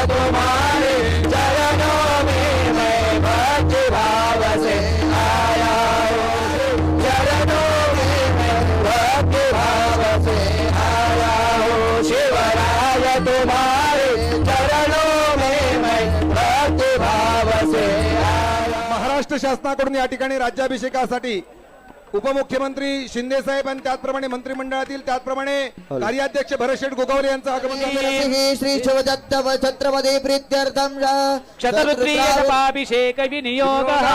तुम्हारे चरणों में मैं भक्ति भाव से आया हूँ। चरणों में मैं भक्ति भाव से आया हूँ। शिवराज तुम्हारे चरणों में मैं भक्ति भाव से आया। महाराष्ट्र शासनाकडून या ठिकाणी राज्याभिषेकासाठी उपमुख्यमंत्री शिंदे साहेब आणि त्याचप्रमाणे मंत्रिमंडळातील त्याचप्रमाणे कार्याध्यक्ष भरतशेठ गोगावले यांचं आगमन झालेलं आहे। श्री शिवदत्त छत्रपती प्रीत्यर्थम शतरुद्रीयपाभिषेक विनियोगः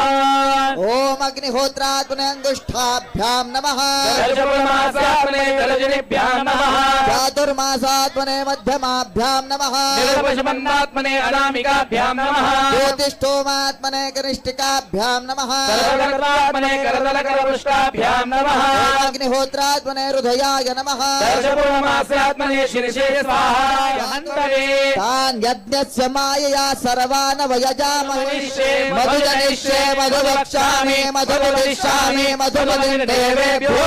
ओम अग्निहोत्रात्मने अंगुष्ठाभ्यां नमः। दर्शपुरमासात्मने दलजनेभ्यां नमः। चातुर्मासात्मने मध्यमाभ्यां नमः। निर्वशमन्नात्मने अनामिकाभ्यां नमः। ज्योतिष्ठोमात्मने कनिष्ठिकाभ्यां नमः। सर्वकर्तात्मने करतलकरपुष्टाभ्यां नमः। अग्निहोत्रात्मने हृदयाय नमः। दर्शपुरमासात्मने शिरसे स्वाहा हन्तवे तान् यज्ञस्य मायया सर्वान् वयजामहे। मधुजनिष्ये मधुवक्ष्यामि मधुवदिष्यामि मधुमदिर्देवेभ्यो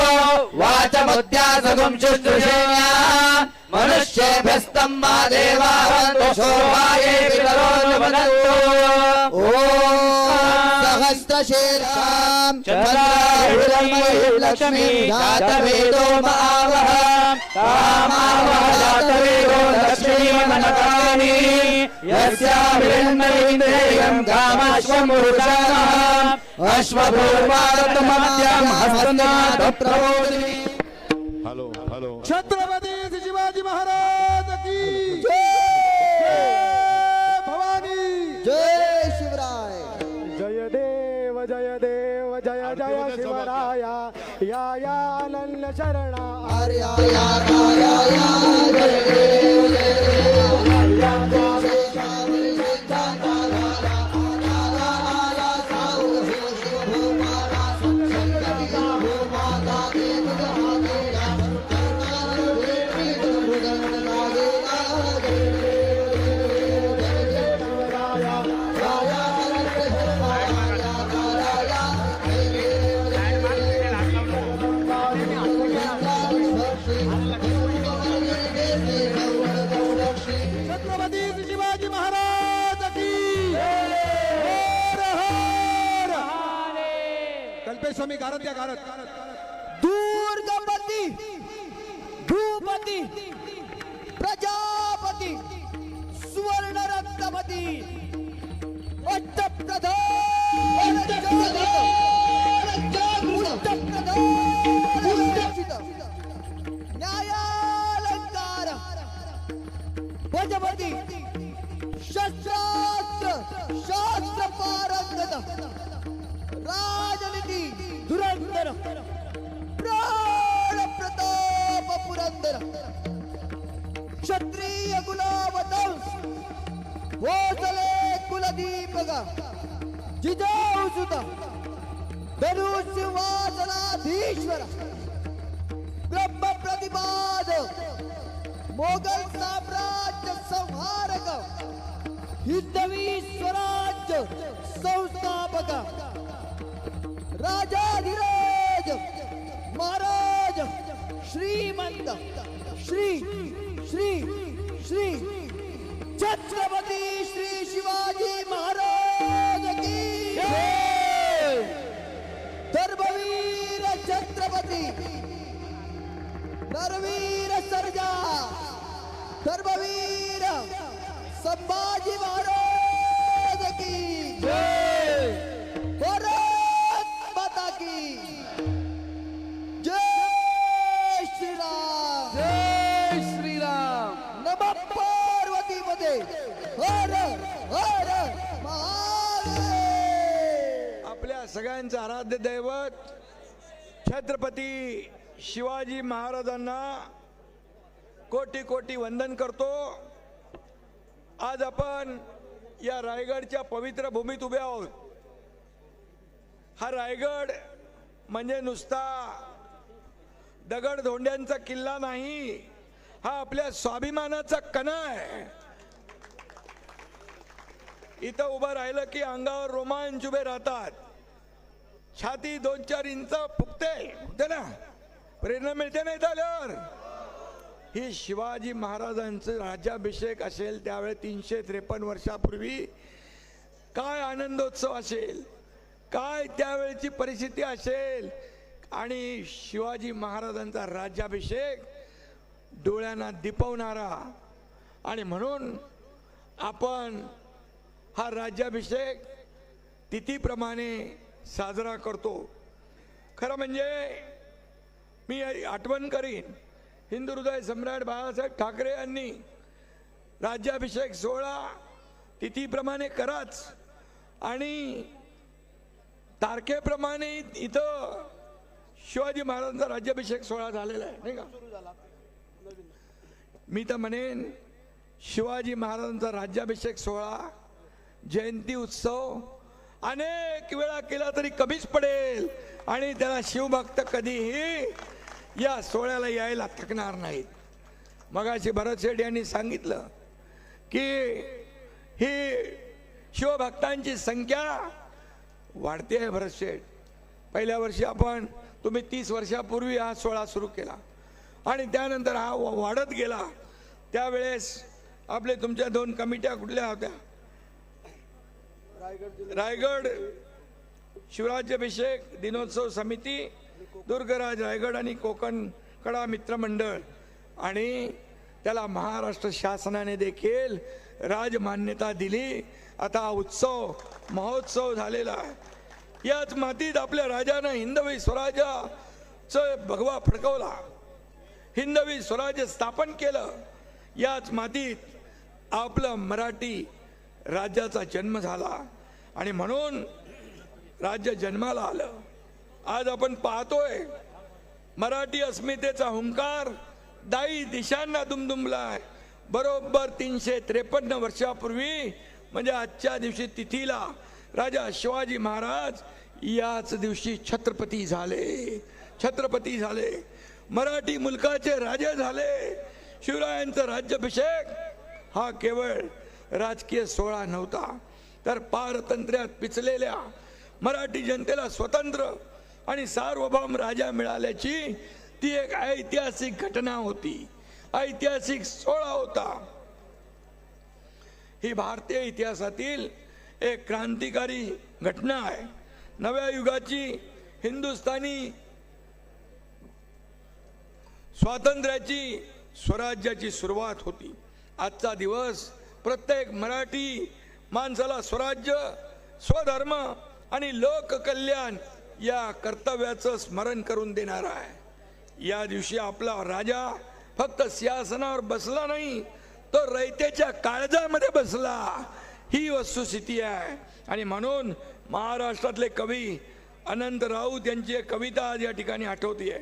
वाचमुद्यासगुं शुश्रूषेया मनुष्येभ्यस्तं मा देवावन्तु शोभाये वितरोऽनुवदन्तु। ॐ सहस्रशीर्षां चन्द्राहुरमयीं लक्ष्मीं जातवेदो मावह कामावह जातवेदो लक्ष्मीमनकानि यस्याभिरन्मयीन्द्रियं कामाश्वमुरुषाणः अश्वपूर्वारतमद्यं हस्तनाद प्रबोधिनी। छत्रपती शिवाजी महाराज की जय भवानी। जय शिवराय। जय देव जय देव जय जय शिवराया या या अनन्य शरणा आर्या या या या जय देव जय देव या या छत्रपती शिवाजी महाराज की हर हर। कल्पेश स्वामी गारद द्या गारद। दुर्गापती भूपती प्रजापती सुवर्ण रत्नपती न्यायालंकार भजपती शस्त्रास्त्र शास्त्र पारंगत राजनीती धुरंधर प्राण प्रताप पुरंदर क्षत्रिय गुलावतंस भोसले कुलदीपक जिजाऊसुत धनुसिंहासनाधीश्वर ब्रह्म प्रतिपाद मोगल साम्राज्य संहारक हिंदवी स्वराज्य संस्थापक राजाधिराज महाराज श्रीमंत श्री श्री श्री छत्रपती श्री शिवाजी महाराज की जय। धर्मवीर छत्रपती नरवीर सर्जा धर्मवीर संभाजी महाराज की जय। भारत माता की जय श्रीराम। जय श्रीराम। नमः पार्वती मध्ये हर हर महादेव। आपल्या सगळ्यांचं आराध्य दैवत छत्रपती शिवाजी महाराजांना कोटी कोटी वंदन करतो। आज आपण या रायगडच्या पवित्र भूमीत उभे आहोत। हा रायगड म्हणजे नुसता दगडधोंड्यांचा किल्ला नाही, हा आपल्या स्वाभिमानाचा कणा आहे। इथं उभं राहिलं की अंगावर रोमांच उभे राहतात, छाती 2-4 इंच फुगते ना, प्रेरणा मिळते नाही झाल्यावर। ही शिवाजी महाराजांचं राज्याभिषेक असेल त्यावेळी 353 वर्षापूर्वी काय आनंदोत्सव असेल, काय त्यावेळेची परिस्थिती असेल. आणि शिवाजी महाराजांचा राज्याभिषेक डोळ्यांना दिपवणारा, आणि म्हणून आपण हा राज्याभिषेक तिथीप्रमाणे साजरा करतो. खरं म्हणजे मी आठवण करीन, हिंदू हृदय सम्राट बाळासाहेब ठाकरे यांनी राज्याभिषेक सोहळा तिथीप्रमाणे कराच, आणि तारखेप्रमाणे इथं शिवाजी महाराजांचा राज्याभिषेक सोहळा झालेला आहे, नाही का. मी तर म्हणेन शिवाजी महाराजांचा राज्याभिषेक सोहळा, जयंती उत्सव अनेक वेळा केला तरी कमीच पडेल, आणि त्याला शिवभक्त कधीही या सोहळ्याला यायला थकणार नाहीत. मगाशी भरत शेठ यांनी सांगितलं की ही शिवभक्तांची संख्या वाढते आहे. भरत शेठ, पहिल्या वर्षी तुम्ही 30 वर्षापूर्वी हा सोहळा सुरू केला, आणि त्यानंतर हा वाढत गेला. त्यावेळेस आपले तुमच्या 2 कमिट्या कुठल्या होत्या? रायगड शिवराज्याभिषेक दिनोत्सव समिती, दुर्गराज रायगड आणि कोकण कडा मित्रमंडळ, आणि त्याला महाराष्ट्र शासनाने देखील राजमान्यता दिली. आता उत्सव महोत्सव झालेला आहे. याच मातीत आपल्या राजानं हिंदवी स्वराज्याचं भगवा फडकवला, हिंदवी स्वराज्य स्थापन केलं. याच मातीत आपलं मराठी राज्याचा जन्म झाला, आणि म्हणून राज्य जन्माला आलं. आज आपण पाहतोय मराठी अस्मितेचा हुंकार दाई दिशांना दुमदुमलाय. बरोबर 353 वर्षापूर्वी, म्हणजे आजच्या दिवशी तिथीला राजा शिवाजी महाराज याच दिवशी छत्रपती झाले, मराठी मुलकाचे राजे झाले. शिवरायांचा राज्याभिषेक हा केवळ राजकीय सोहळा नव्हता, तर पारतंत्र्यात पिचलेल्या मराठी जनतेला स्वतंत्र आणि सार्वभौम राजा मिळाल्याची ती एक ऐतिहासिक घटना होती, ऐतिहासिक सोहळा होता. ही भारतीय इतिहासातील एक क्रांतिकारी घटना आहे. नव्या युगाची हिंदुस्थानी स्वातंत्र्याची, स्वराज्याची सुरुवात होती. आजचा दिवस प्रत्येक मराठी माणसाला स्वराज्य, स्वधर्म आणि लोककल्याण या कर्तव्याचं स्मरण करून देणार आहे. या दिवशी आपला राजा फक्त सिंहासनावर बसला नाही, तो रयतेच्या काळजामध्ये बसला, ही वस्तुस्थिती आहे. आणि म्हणून महाराष्ट्रातले कवी अनंत राऊत यांची एक कविता आज या ठिकाणी आठवतीये.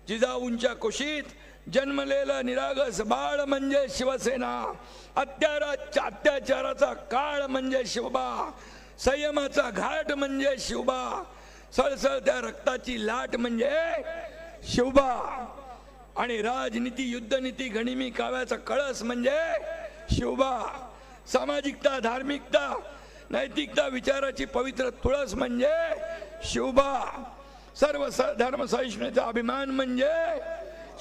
जिजाऊंच्या कुशीत जन्मलेलं निरागस बाळ म्हणजे शिवसेना, अत्याचाराचा काळ म्हणजे शिवबा, संयमाचा घाट म्हणजे शिवबा, सळसळत्या रक्ताची लाट म्हणजे शिवबा, आणि राजनीती, युद्धनीती, गनिमी काव्याचा कळस म्हणजे शिवबा, सामाजिकता, धार्मिकता, नैतिकता, विचाराची पवित्र तुळस म्हणजे शिवबा, सर्व धर्म सहिष्णुतेचा अभिमान म्हणजे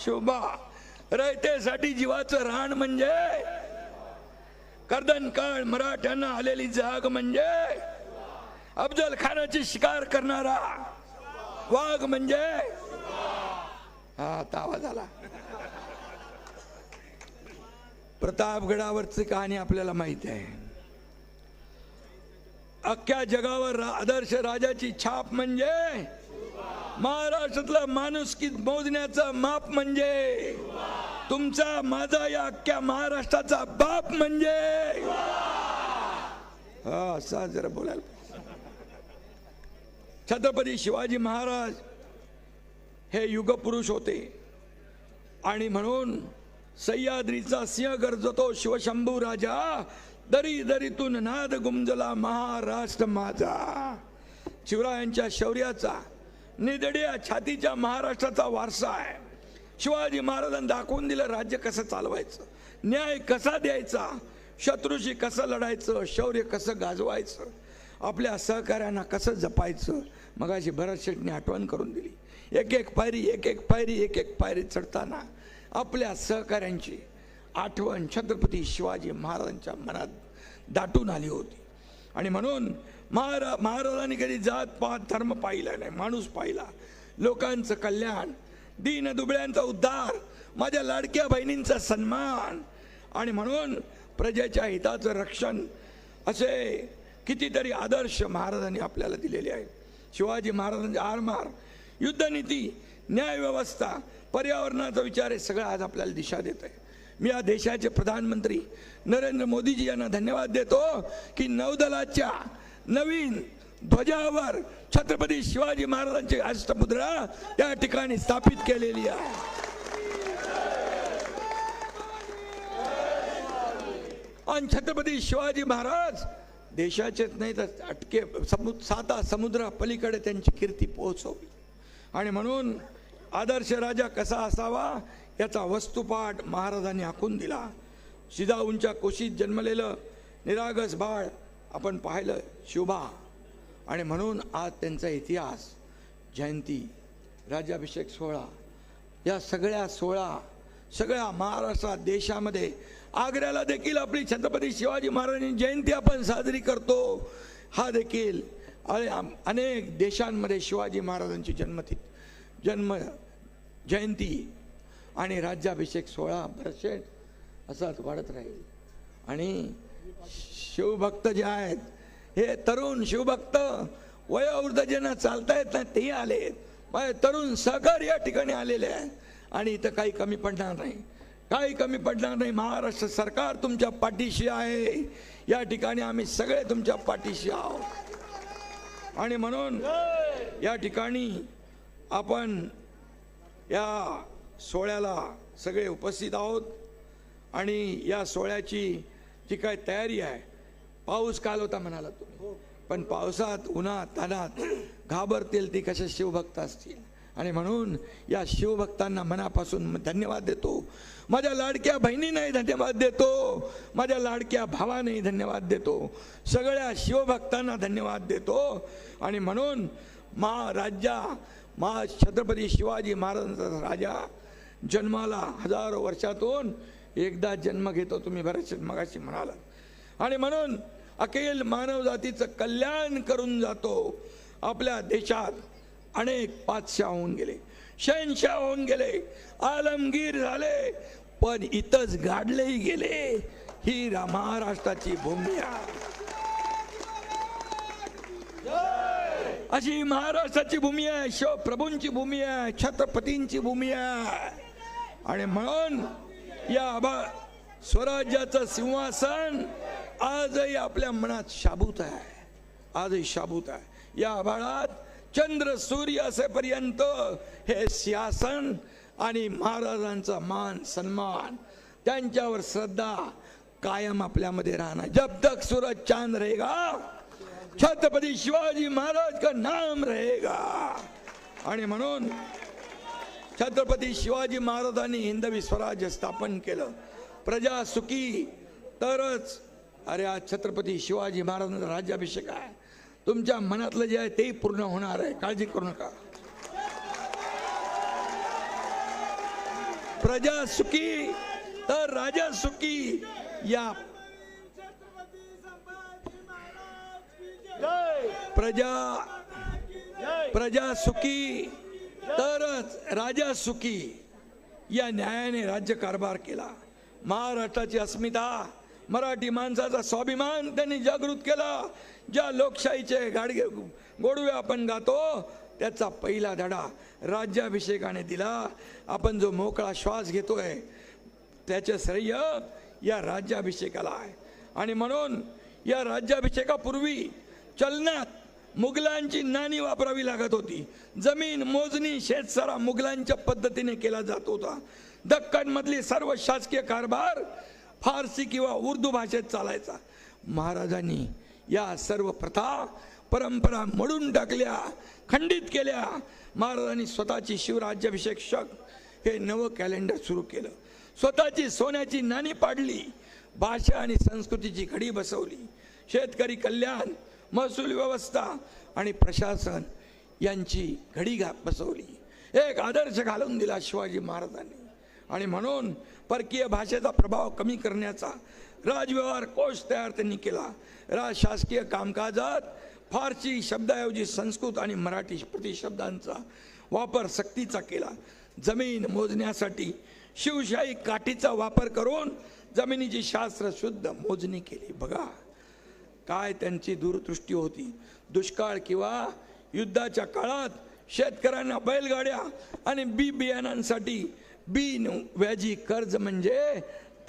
शिवबा, रयतेसाठी जीवाचं रान म्हणजे, कर्दन काळ मराठ्यांना आलेली जाग म्हणजे, अफजल खानाची शिकार करणारा वाघ म्हणजे, हा तावा झाला. प्रतापगडावरची कहाणी आपल्याला माहिती आहे. अख्ख्या जगावर आदर्श राजाची छाप म्हणजे, महाराष्ट्रातला माणुसकी मोजण्याचं माप म्हणजे, तुमचा माझा या अख्ख्या महाराष्ट्राचा बाप म्हणजे, हा असा जरा बोलायला. छत्रपती शिवाजी महाराज हे युगपुरुष होते, आणि म्हणून सह्याद्रीचा सिंह गरजतो शिवशंभू राजा, दरी दरीतून नाद गुंजला महाराष्ट्र माझा. शिवरायांच्या शौर्याचा, निधड्या छातीच्या महाराष्ट्राचा वारसा आहे. शिवाजी महाराजांनी दाखवून दिलं राज्य कसं चालवायचं, न्याय कसा द्यायचा, शत्रूशी कसं लढायचं, शौर्य कसं गाजवायचं, आपल्या सहकार्यांना कसं जपायचं. मगाशी भरत शेठने आठवण करून दिली. एक एक पायरी चढताना आपल्या सहकाऱ्यांची आठवण छत्रपती शिवाजी महाराजांच्या मनात दाटून आली होती. आणि म्हणून महाराजांनी कधी जात पात धर्म पाहिला नाही, माणूस पाहिला. लोकांचं कल्याण, दीन दुबळ्यांचा उद्धार, माझ्या लाडक्या बहिणींचा सन्मान आणि म्हणून प्रजेच्या हिताचं रक्षण असे कितीतरी आदर्श महाराजांनी आपल्याला दिलेले आहेत. शिवाजी महाराजांचे आरमार, युद्धनीती, न्यायव्यवस्था, पर्यावरणाचा विचार हे सगळं आज आपल्याला दिशा देत आहे. मी या देशाचे प्रधानमंत्री नरेंद्र मोदीजी यांना धन्यवाद देतो की नौदलाच्या नवीन ध्वजावर छत्रपती शिवाजी महाराजांची अष्टमुद्रा त्या ठिकाणी स्थापित केलेली आहे. आणि छत्रपती शिवाजी महाराज देशाचेच नाही तर साता समुद्रा पलीकडे त्यांची कीर्ती पोहोचवली. आणि म्हणून आदर्श राजा कसा असावा याचा वस्तुपाठ महाराजांनी आखून दिला. शिजाऊंच्या कुशीत जन्मलेलं निरागस बाळ आपण पाहिलं शिवबा. आणि म्हणून आज त्यांचा इतिहास, जयंती, राज्याभिषेक सोहळा, या सगळ्या महाराष्ट्रात, देशामध्ये, आग्र्याला देखील आपली छत्रपती शिवाजी महाराजांची जयंती आपण साजरी करतो. हा देखील अनेक देशांमध्ये शिवाजी महाराजांची जन्म जयंती आणि राज्याभिषेक सोहळा भरशेट असाच वाढत राहील. आणि शिवभक्त जे आहेत हे तरुण शिवभक्त वयोवृद्ध ज्यांना चालता येत नाही तेही आले, तरुण सहकारी या ठिकाणी आलेले आहेत. आणि इथं काही कमी पडणार नाही. महाराष्ट्र सरकार तुमच्या पाठीशी आहे. या ठिकाणी आम्ही सगळे तुमच्या पाठीशी आहोत. आणि म्हणून या ठिकाणी आपण या सोहळ्याला सगळे उपस्थित आहोत. आणि या सोहळ्याची जी काय तयारी आहे, पाऊस काल होता म्हणाला तुम्ही, पण पावसात उन्हात तानात घाबरतील ती कशा शिवभक्त असतील. आणि म्हणून या शिवभक्तांना मनापासून धन्यवाद देतो. माझ्या लाडक्या बहिणींनाही धन्यवाद देतो, माझ्या लाडक्या भावानेही धन्यवाद देतो, सगळ्या शिवभक्तांना धन्यवाद देतो. आणि म्हणून छत्रपती शिवाजी महाराजांचा राजा जन्माला हजारो वर्षातून एकदा जन्म घेतो, तुम्ही बरेच मगाशी म्हणाला. आणि म्हणून अखिल मानव जातीचं कल्याण करून जातो. आपल्या देशात अनेक पातशाह होऊन गेले, शहनशाह होऊन गेले, आलमगीर झाले, पण इथंच गाडलेही गेले. ही महाराष्ट्राची भूमी आहे, अशी महाराष्ट्राची भूमी आहे, शिवप्रभूंची भूमी आहे, छत्रपतींची भूमी आहे. आणि म्हणून या स्वराज्याचं सिंहासन आजही आपल्या मनात शाबूत आहे. या आभाळात चंद्र सूर्य असेपर्यंत हे सिंहासन आणि महाराजांचा मान सन्मान, त्यांच्यावर श्रद्धा कायम आपल्यामध्ये राहणार. जब तक सूरज चांद रहेगा छत्रपती शिवाजी महाराज का नाम रहेगा. आणि म्हणून छत्रपती शिवाजी महाराजांनी हिंदवी स्वराज्य स्थापन केलं. प्रजा सुखी तरच. अरे आज छत्रपती शिवाजी महाराजांचा राज्याभिषेक आहे, तुमच्या मनातलं जे आहे तेही पूर्ण होणार आहे, काळजी करू नका. प्रजा सुखी तर राजा सुखी. या प्रजा सुखी तरच राजा सुखी. या न्यायाने राज्य कारभार केला. महाराष्ट्राची अस्मिता, मराठी माणसाचा स्वाभिमान त्यांनी जागृत केला. ज्या लोकशाहीचे गोडवे आपण गातो त्याचा पहिला धडा राज्याभिषेकाने दिला. आपण जो मोकळा श्वास घेतोय त्याचे श्रेय या राज्याभिषेकाला आहे. आणि म्हणून या राज्याभिषेकापूर्वी चलनात मुघलांची नाणी वापरावी लागत होती. जमीन मोजणी शेतसारा मुघलांच्या पद्धतीने केला जात होता. दक्कन मधली सर्व शासकीय कारभार फारसी किंवा उर्दू भाषेत चालायचा. महाराजांनी या सर्व प्रथा परंपरा मोडून टाकल्या, खंडित केल्या. महाराजांनी स्वतःची शिवराज्याभिषेक हे नवं कॅलेंडर सुरू केलं. स्वतःची सोन्याची नाणी पाडली, भाषा आणि संस्कृतीची घडी बसवली. शेतकरी कल्याण, महसूल व्यवस्था आणि प्रशासन यांची घडी बसवली. एक आदर्श घालून दिला शिवाजी महाराजांनी. आणि म्हणून परकीय भाषेचा प्रभाव कमी करण्याचा राजव्यवहार कोश तयार त्यांनी केला. शासकीय कामकाजात फारसी शब्दाऐवजी संस्कृत आणि मराठी प्रतिशब्दांचा वापर सक्तीचा केला. जमीन मोजण्यासाठी शिवशाही काठीचा वापर करून जमिनीची शास्त्र शुद्ध मोजणी केली. बघा काय त्यांची दूरदृष्टी होती. दुष्काळ किंवा युद्धाच्या काळात शेतकऱ्यांना बैलगाड्या आणि बियाणांसाठी व्याजी कर्ज म्हणजे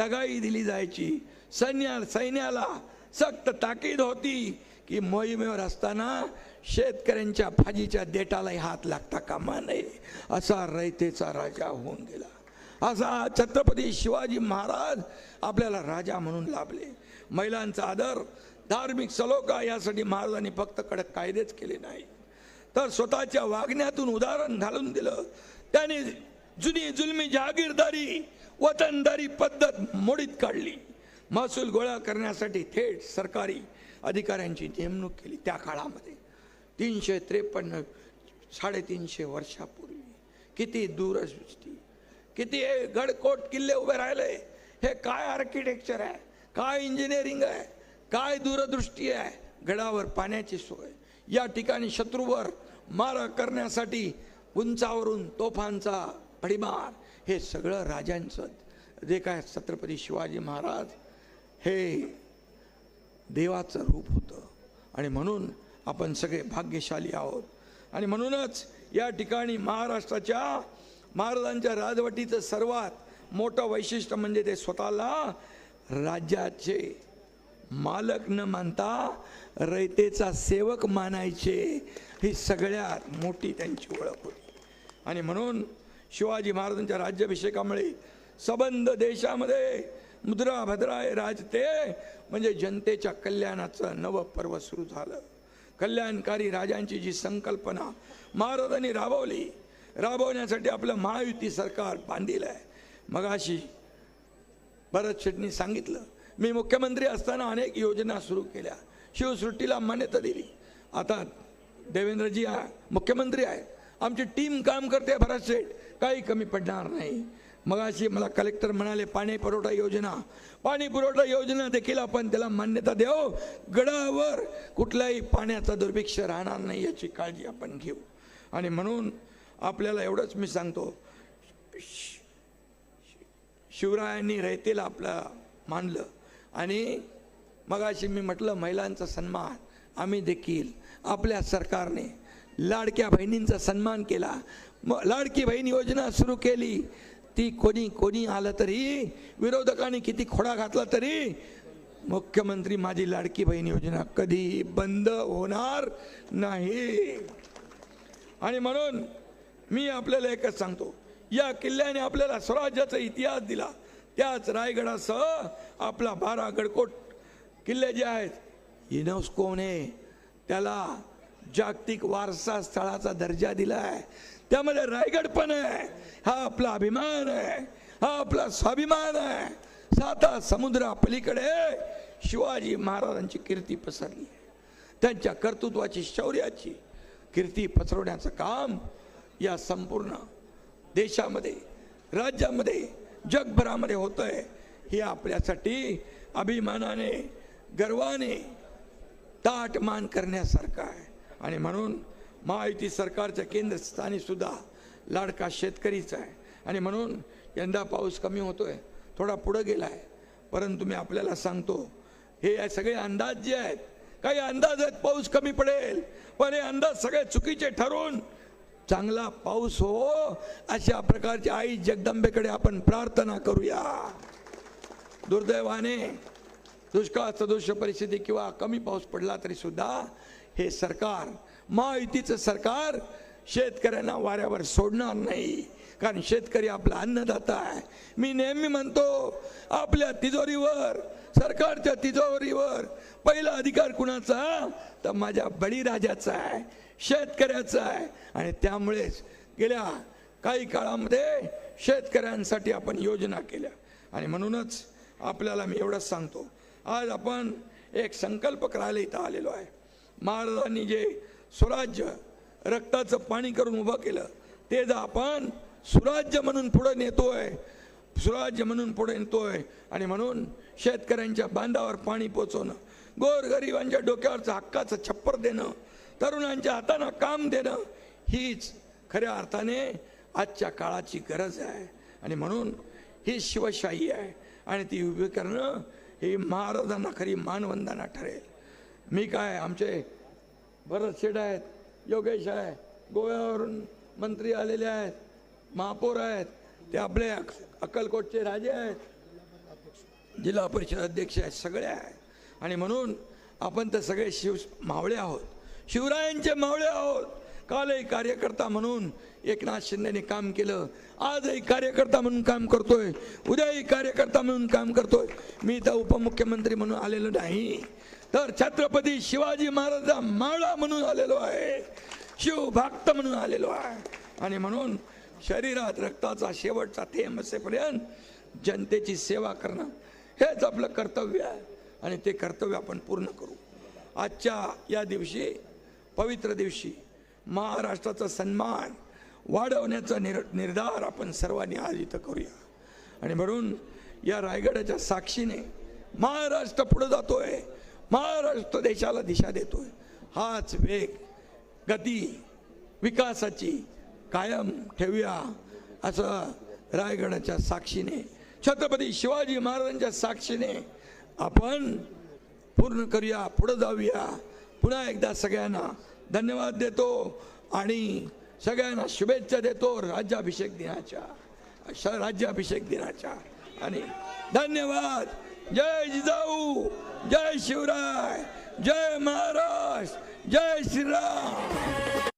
तगाई दिली जायची. सैन्याला सक्त ताकीद होती की मोहिमेवर असताना शेतकऱ्यांच्या भाजीच्या देठालाही हात लागता कामा नये. असा रयतेचा राजा होऊन गेला. असा छत्रपती शिवाजी महाराज आपल्याला राजा म्हणून लाभले. महिलांचा आदर, धार्मिक सलोखा यासाठी महाराजांनी फक्त कडक कायदेच केले नाही तर स्वतःच्या वागण्यातून उदाहरण घालून दिलं. त्याने जुनी जुलमी जहागीरदारी वतनदारी पद्धत मोडीत काढली. महसूल गोळा करण्यासाठी थेट सरकारी अधिकाऱ्यांची नेमणूक केली. त्या काळामध्ये 353 350 वर्षापूर्वी किती दूरदृष्टी, किती गडकोट किल्ले उभे राहिले. हे काय आर्किटेक्चर आहे, काय इंजिनिअरिंग आहे, काय दूरदृष्टी आहे. गडावर पाण्याची सोय, या ठिकाणी शत्रूवर मारा करण्यासाठी उंचावरून तोफांचा भडीमार, हे सगळं राजांचं. जे काय छत्रपती शिवाजी महाराज हे देवाचं रूप होतं आणि म्हणून आपण सगळे भाग्यशाली आहोत. आणि म्हणूनच या ठिकाणी महाराष्ट्राच्या महाराजांच्या राजवटीचं सर्वात मोठं वैशिष्ट्य म्हणजे ते स्वतःला राज्याचे मालक न मानता रयतेचा सेवक मानायचे. ही सगळ्यात मोठी त्यांची ओळख होती. आणि म्हणून शिवाजी महाराजांच्या राज्याभिषेकामुळे सबंध देशामध्ये मुद्रा भद्राय राजते म्हणजे जनतेच्या कल्याणाचं नवं पर्व सुरू झालं. कल्याणकारी राजांची जी संकल्पना महाराजांनी राबवण्यासाठी आपलं महायुती सरकार बांधील आहे. मगाशी भरत शेट्टींनी सांगितलं, मी मुख्यमंत्री असताना अनेक योजना सुरू केल्या, शिवसृष्टीला मान्यता दिली. आता देवेंद्रजी मुख्यमंत्री आहेत, आमची टीम काम करते. भरत शेठ काही कमी पडणार नाही. मगाशी मला कलेक्टर म्हणाले पाणी पुरवठा योजना देखील आपण त्याला मान्यता देऊ. गडावर कुठल्याही पाण्याचा दुर्भिक्ष राहणार नाही याची काळजी आपण घेऊ. आणि म्हणून आपल्याला एवढंच मी सांगतो, शिवरायांनी रयतेला आपलं मानलं. आणि मगाशी मी म्हटलं महिलांचा सन्मान, आम्ही देखील आपल्या सरकारने लाडक्या बहिणींचा सन्मान केला. लाडकी बहीण योजना सुरू केली. ती कोणी आलं तरी, विरोधकांनी किती खोडा घातला तरी, मुख्यमंत्री माझी लाडकी बहीण योजना कधी बंद होणार नाही. आणि म्हणून मी आपल्याला एकच सांगतो, या किल्ल्याने आपल्याला स्वराज्याचा इतिहास दिला. त्याच रायगडासह आपला 12 गडकोट किल्ले जे आहेत, युनेस्कोने त्याला जागतिक वारसा स्थळाचा दर्जा दिला आहे. त्यामध्ये रायगड पण आहे. हा आपला अभिमान आहे, हा आपला स्वाभिमान आहे. 7 समुद्रापलीकडे शिवाजी महाराजांची कीर्ती पसरली. त्यांच्या कर्तृत्वाची, शौर्याची कीर्ती पसरवण्याचं काम या संपूर्ण देशामध्ये, राज्यामध्ये, जगभरामध्ये होतंय. हे आपल्यासाठी अभिमानाने, गर्वाने ताट मान करण्यासारखं आहे. आणि म्हणून महायुती सरकारच्या केंद्रस्थानी सुद्धा लाडका शेतकरीच आहे. आणि म्हणून यंदा पाऊस कमी होतोय, थोडा पुढे गेलाय. परंतु मी आपल्याला सांगतो, हे सगळे अंदाज जे आहेत, काही अंदाज आहेत पाऊस कमी पडेल, पण हे अंदाज सगळे चुकीचे ठरून चांगला पाऊस हो अशा प्रकारची आई जगदंबेकडे आपण प्रार्थना करूया. दुर्दैवाने दुष्काळ सदृश परिस्थिती किंवा कमी पाऊस पडला तरी सुद्धा हे सरकार, महायुतीचं सरकार, शेतकऱ्यांना वाऱ्यावर सोडणार नाही. कारण शेतकरी आपला अन्नदाता आहे. मी नेहमी म्हणतो, आपल्या तिजोरीवर, सरकारच्या तिजोरीवर पहिला अधिकार कुणाचा, तर माझ्या बळीराजाचा आहे, शेतकऱ्याचा आहे. आणि त्यामुळेच गेल्या काही काळामध्ये शेतकऱ्यांसाठी आपण योजना केल्या. आणि म्हणूनच आपल्याला मी एवढंच सांगतो, आज आपण एक संकल्प करायला इथं आलेलो आहे. महाराजांनी जे स्वराज्य रक्ताचं पाणी करून उभं केलं, ते जर आपण सुराज्य म्हणून पुढे नेतोय, स्वराज्य म्हणून पुढे येतोय. आणि म्हणून शेतकऱ्यांच्या बांधावर पाणी पोचवणं, गोरगरिबांच्या डोक्यावरचं हक्काचं छप्पर देणं, तरुणांच्या हातानं काम देणं, हीच खऱ्या अर्थाने आजच्या काळाची गरज आहे. आणि म्हणून ही शिवशाही आहे आणि ती उभी करणं ही महाराजांना खरी मानवंदना ठरेल. मी काय, आमचे भरत शेठ आहेत, योगेश आहे, गोव्यावरून मंत्री आलेले आहेत, महापौर आहेत, ते आपले अक्कलकोटचे राजे आहेत, जिल्हा परिषद अध्यक्ष आहेत, सगळे आहेत. आणि म्हणून आपण तर सगळे मावळे आहोत, शिवरायांचे मावळे आहोत. कालही कार्यकर्ता म्हणून एकनाथ शिंदेने काम केलं, आजही कार्यकर्ता म्हणून काम करतोय, उद्याही कार्यकर्ता म्हणून काम करतोय. मी तर उपमुख्यमंत्री म्हणून आलेलो नाही, तर छत्रपती शिवाजी महाराजांचा मावळा म्हणून आलेलो आहे, शिवभक्त म्हणून आलेलो आहे. आणि म्हणून शरीरात रक्ताचा शेवटचा थेंब असेपर्यंत जनतेची सेवा करणं हेच आपलं कर्तव्य आहे. आणि ते कर्तव्य आपण पूर्ण करू. आजच्या या दिवशी, पवित्र दिवशी, महाराष्ट्राचा सन्मान वाढवण्याचा निर्धार आपण सर्वांनी आज इथं करूया. आणि म्हणून या रायगडाच्या साक्षीने महाराष्ट्र पुढे जातोय, महाराष्ट्र देशाला दिशा देतोय. हाच वेग, गती विकासाची कायम ठेवूया असं रायगडाच्या साक्षीने, छत्रपती शिवाजी महाराजांच्या साक्षीने आपण पूर्ण करूया, पुढे जाऊया. पुन्हा एकदा सगळ्यांना धन्यवाद देतो आणि सगळ्यांना शुभेच्छा देतो राज्याभिषेक दिनाच्या. आणि धन्यवाद. जय जिजाऊ, जय शिवराय, जय महाराष्ट्र, जय श्रीराम.